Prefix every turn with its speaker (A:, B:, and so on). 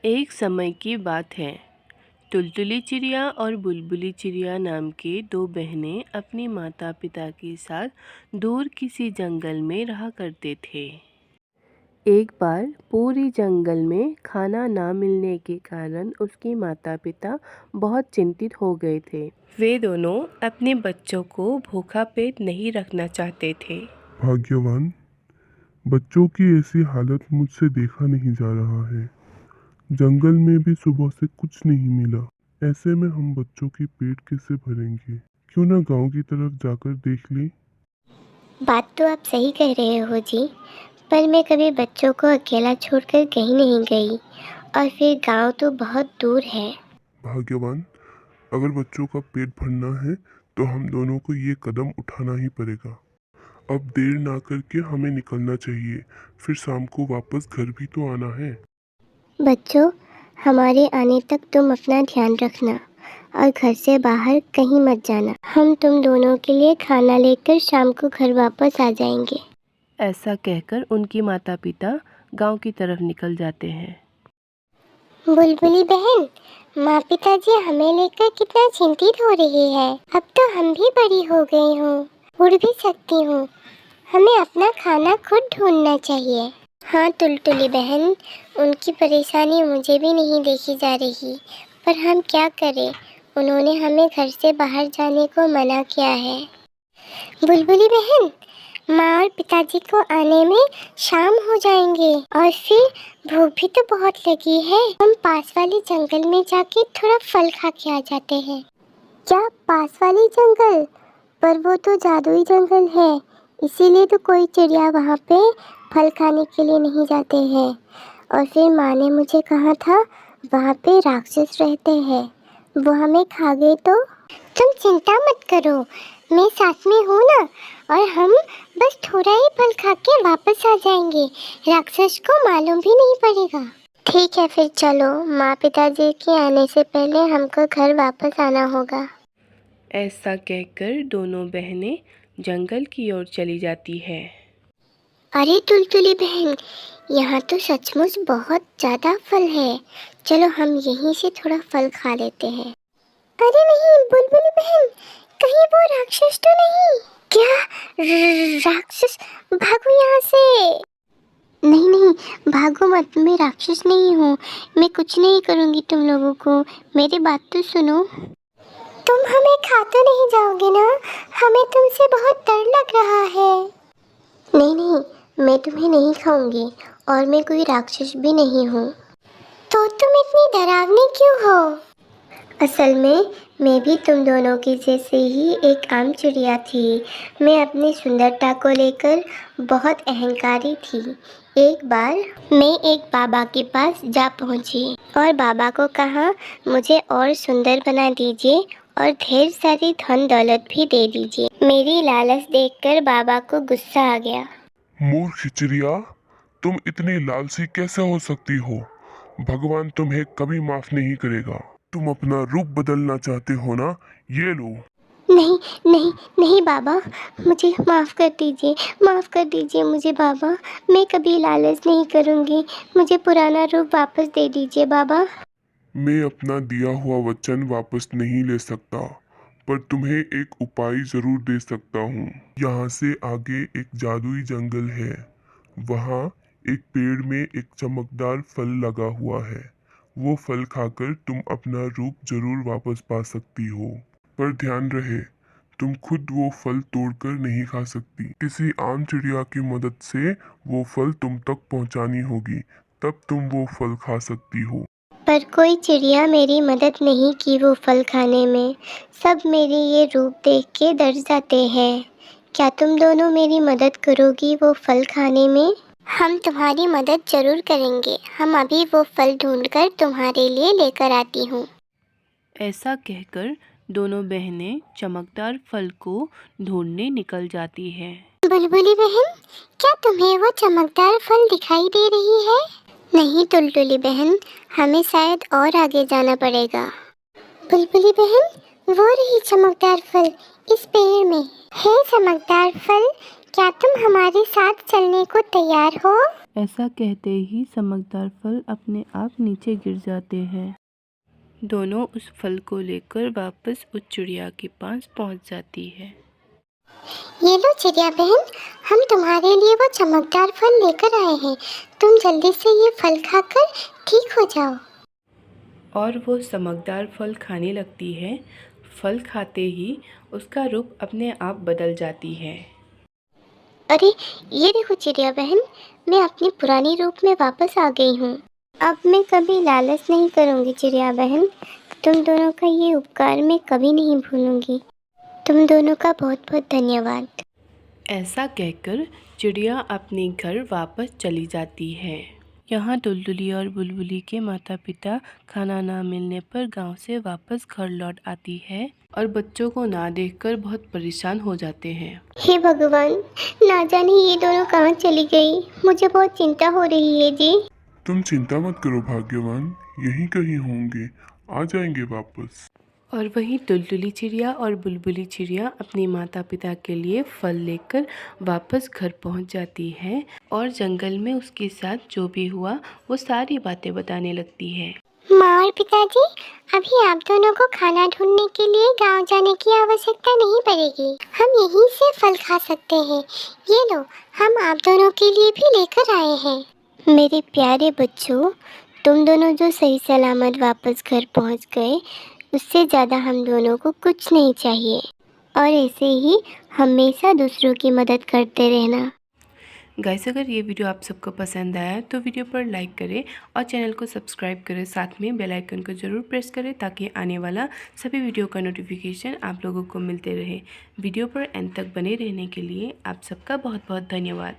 A: एक समय की बात है। तुलतुली चिड़िया और बुलबुली चिड़िया नाम के दो बहनें अपने माता पिता के साथ दूर किसी जंगल में रहा करते थे। एक बार पूरी जंगल में खाना ना मिलने के कारण उसके माता पिता बहुत चिंतित हो गए थे। वे दोनों अपने बच्चों को भूखा पेट नहीं रखना चाहते थे।
B: भाग्यवान, बच्चों की ऐसी हालत मुझसे देखा नहीं जा रहा है। जंगल में भी सुबह से कुछ नहीं मिला। ऐसे में हम बच्चों की पेट कैसे भरेंगे? क्यों ना गांव की तरफ जाकर देख लें।
C: बात तो आप सही कह रहे हो जी, पर मैं कभी बच्चों को अकेला छोड़कर कहीं नहीं गई, और फिर गांव तो बहुत दूर है।
B: भाग्यवान, अगर बच्चों का पेट भरना है तो हम दोनों को ये कदम उठाना ही पड़ेगा। अब देर ना करके हमें निकलना चाहिए, फिर शाम को वापस घर भी तो आना है।
C: बच्चों, हमारे आने तक तुम अपना ध्यान रखना और घर से बाहर कहीं मत जाना। हम तुम दोनों के लिए खाना लेकर शाम को घर वापस आ जाएंगे।
A: ऐसा कहकर उनके माता पिता गांव की तरफ निकल जाते हैं।
C: बुलबुली बहन, माँ पिताजी हमें लेकर कितना चिंतित हो रही है। अब तो हम भी बड़ी हो गई हूँ, उड़ भी सकती हूँ। हमें अपना खाना खुद ढूंढना चाहिए। हाँ तुलतुली बहन, उनकी परेशानी मुझे भी नहीं देखी जा रही, पर हम क्या करें, उन्होंने हमें घर से बाहर जाने को मना किया है। बुलबुली बहन, माँ और पिताजी को आने में शाम हो जाएंगे और फिर भूख भी तो बहुत लगी है। हम पास वाले जंगल में जाके थोड़ा फल खा के आ जाते हैं। क्या पास वाले जंगल? पर वो तो जादुई जंगल है, इसीलिए तो कोई चिड़िया वहाँ पे फल खाने के लिए नहीं जाते हैं। और फिर माँ ने मुझे कहा था वहाँ पे राक्षस रहते हैं, वो हमें खा गए तो? तुम चिंता मत करो, मैं साथ में हूँ ना, और हम बस थोड़ा ही फल खा के वापस आ जाएंगे। राक्षस को मालूम भी नहीं पड़ेगा। ठीक है, फिर चलो, माँ पिताजी के आने से पहले हमको घर वापस आना होगा।
A: ऐसा कहकर दोनों बहनें जंगल की ओर चली जाती है।
C: अरे तुलतुली बहन, यहाँ तो सचमुच बहुत ज़्यादा फल है। चलो हम यहीं से थोड़ा फल खा लेते हैं। अरे नहीं बुलबुली बहन, कहीं वो राक्षस तो नहीं? क्या राक्षस? भागो यहाँ से। नहीं नहीं, भागो मत, मैं राक्षस नहीं हूँ। मैं कुछ नहीं करूँगी तुम लोगों को, मेरी बात तो सुनो। तुम हमें खा तो नहीं जाओगे ना? हमें तुमसे बहुत डर लग रहा है। नहीं नहीं, मैं तुम्हें नहीं खाऊंगी, और मैं कोई राक्षस भी नहीं हूँ। तो तुम इतनी डरावनी क्यों हो? असल में मैं भी तुम दोनों की जैसे ही एक आम चिड़िया थी। मैं अपनी सुंदरता को लेकर बहुत अहंकारी थी। एक बार मैं एक बाबा के पास जा पहुंची और बाबा को कहा मुझे और सुंदर बना दीजिए और ढेर सारी धन दौलत भी दे दीजिए। मेरी लालच देखकर बाबा को गुस्सा आ गया।
B: मूर्ख चिड़िया, तुम इतनी लालची कैसे हो सकती हो? भगवान तुम्हें कभी माफ नहीं करेगा। तुम अपना रूप बदलना चाहते हो ना? ये लो।
C: नहीं नहीं नहीं बाबा, मुझे माफ़ कर दीजिए, माफ़ कर दीजिए मुझे बाबा। मैं कभी लालच नहीं करूँगी, मुझे पुराना रूप वापस दे दीजिए बाबा।
B: मैं अपना दिया हुआ वचन वापस नहीं ले सकता, पर तुम्हें एक उपाय जरूर दे सकता हूँ। यहाँ से आगे एक जादुई जंगल है। वहाँ एक पेड़ में एक चमकदार फल लगा हुआ है। वो फल खाकर तुम अपना रूप जरूर वापस पा सकती हो। पर ध्यान रहे, तुम खुद वो फल तोड़कर नहीं खा सकती। किसी आम चिड़िया की मदद से वो फल तुम तक पहुँचानी होगी, तब तुम वो फल खा सकती हो।
C: पर कोई चिड़िया मेरी मदद नहीं की वो फल खाने में। सब मेरी ये रूप देख के डर जाते हैं। क्या तुम दोनों मेरी मदद करोगी वो फल खाने में? हम तुम्हारी मदद जरूर करेंगे। हम अभी वो फल ढूंढकर तुम्हारे लिए लेकर आती हूँ।
A: ऐसा कहकर दोनों बहनें चमकदार फल को ढूंढने निकल जाती हैं।
C: बुलबुली बहन, क्या तुम्हें वो चमकदार फल दिखाई दे रही है? नहीं तुलतुली बहन, हमें शायद और आगे जाना पड़ेगा। बुलबुली बहन, वो रही चमकदार फल इस पेड़ में है। चमकदार फल, क्या तुम हमारे साथ चलने को तैयार हो?
A: ऐसा कहते ही चमकदार फल अपने आप नीचे गिर जाते हैं। दोनों उस फल को लेकर वापस उस चिड़िया के पास पहुंच जाती है।
C: ये लो चिड़िया बहन, हम तुम्हारे लिए वो चमकदार फल लेकर आए हैं। तुम जल्दी से ये फल खाकर ठीक हो जाओ।
A: और वो चमकदार फल खाने लगती है। फल खाते ही उसका रूप अपने आप बदल जाती है।
C: अरे ये देखो चिड़िया बहन, मैं अपने पुराने रूप में वापस आ गई हूँ। अब मैं कभी लालच नहीं करूँगी चिड़िया बहन। तुम दोनों का ये उपकार मैं कभी नहीं भूलूंगी। तुम दोनों का बहुत बहुत धन्यवाद।
A: ऐसा कहकर चिड़िया अपने घर वापस चली जाती है। यहाँ दुलदुली और बुलबुली के माता पिता खाना ना मिलने पर गांव से वापस घर लौट आती है और बच्चों को ना देखकर बहुत परेशान हो जाते हैं।
C: हे भगवान, ना जाने ये दोनों कहाँ चली गई। मुझे बहुत चिंता हो रही है जी।
B: तुम चिंता मत करो भाग्यवान, यहीं कहीं होंगे, आ जाएंगे वापस।
A: और वहीं दुलदुली चिड़िया और बुलबुली चिड़िया अपने माता पिता के लिए फल लेकर वापस घर पहुंच जाती है और जंगल में उसके साथ जो भी हुआ वो सारी बातें बताने लगती है।
C: माँ और पिताजी, अभी आप दोनों को खाना ढूंढने के लिए गांव जाने की आवश्यकता नहीं पड़ेगी। हम यहीं से फल खा सकते हैं। ये लो, हम आप दोनों के लिए भी लेकर आए हैं। मेरे प्यारे बच्चों, तुम दोनों जो सही सलामत वापस घर पहुंच गए, उससे ज़्यादा हम दोनों को कुछ नहीं चाहिए। और ऐसे ही हमेशा दूसरों की मदद करते रहना।
A: गाइस, अगर ये वीडियो आप सबको पसंद आया तो वीडियो पर लाइक करें और चैनल को सब्सक्राइब करें। साथ में बेल आइकन को ज़रूर प्रेस करें ताकि आने वाला सभी वीडियो का नोटिफिकेशन आप लोगों को मिलते रहे। वीडियो पर एंड तक बने रहने के लिए आप सबका बहुत बहुत धन्यवाद।